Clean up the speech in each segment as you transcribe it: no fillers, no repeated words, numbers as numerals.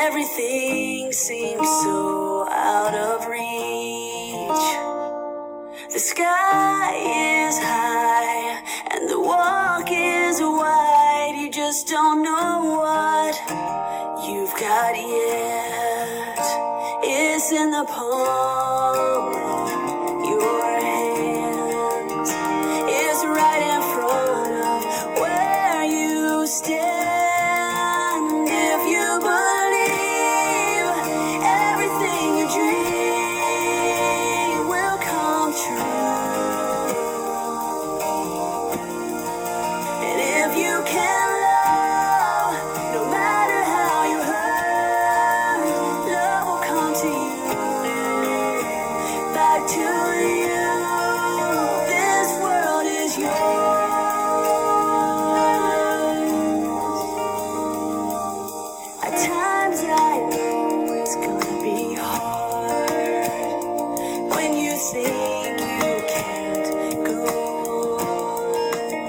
everything seems so out of reach. The sky is high and the walk is wide. You just don't know what you've got yet. It's in the palm of your hands. It's right in front of where you stand. If you believe everything you dream will come true, and if you can love, no matter how you hurt, love will come to you, back to you. This world is yours. At times I know it's gonna be hard when you think you can't go on.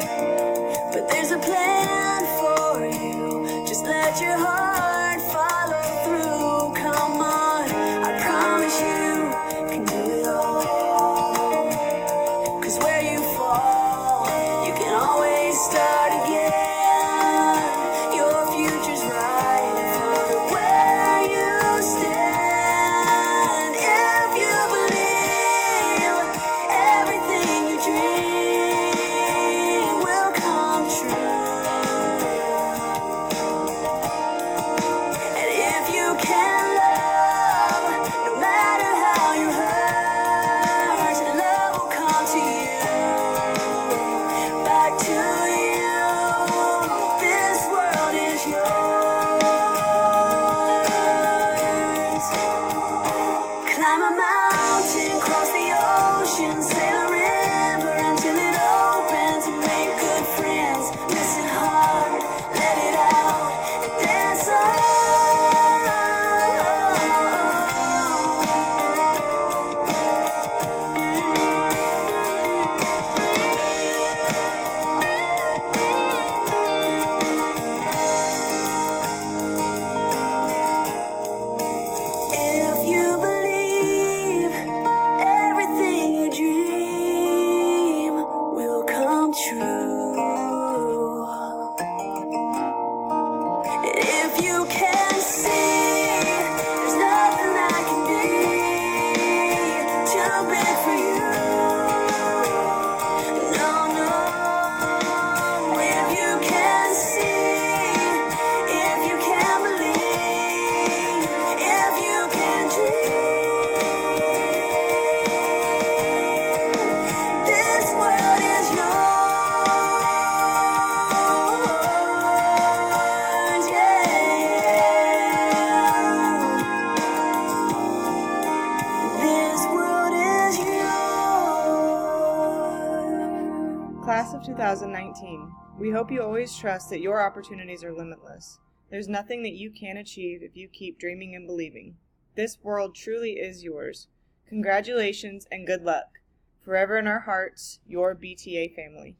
But there's a plan for you. Just let your heart follow through. Come on, I promise you can do it all. 'Cause where you fall, you can always start again. Your future's right in front of where you stand. If you believe everything you dream will come true, and if you can love, no matter how you hurt, love will come to you, back to you. This world is yours. Climb a mountain, cross the ocean, sail a river until it opens, and make good friends. Listen hard, let it out, and dance on. If you believe everything you dream will come true, and if you can see there's nothing that can be too big for you, no, no. If you can see, if you can believe, if you can dream, this world is yours, yeah. This world is yours. Class of 2019, we hope you always trust that your opportunities are limitless. There's nothing that you can't achieve if you keep dreaming and believing. This world truly is yours. Congratulations and good luck. Forever in our hearts, your BTA family.